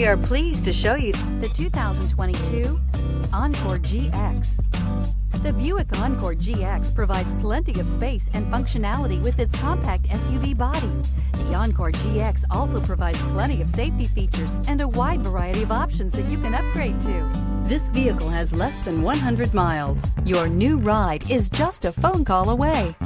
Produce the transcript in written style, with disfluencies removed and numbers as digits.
We are pleased to show you the 2022 Encore GX. The Buick Encore GX provides plenty of space and functionality with its compact SUV body. The Encore GX also provides plenty of safety features and a wide variety of options that you can upgrade to. This vehicle has less than 100 miles. Your new ride is just a phone call away.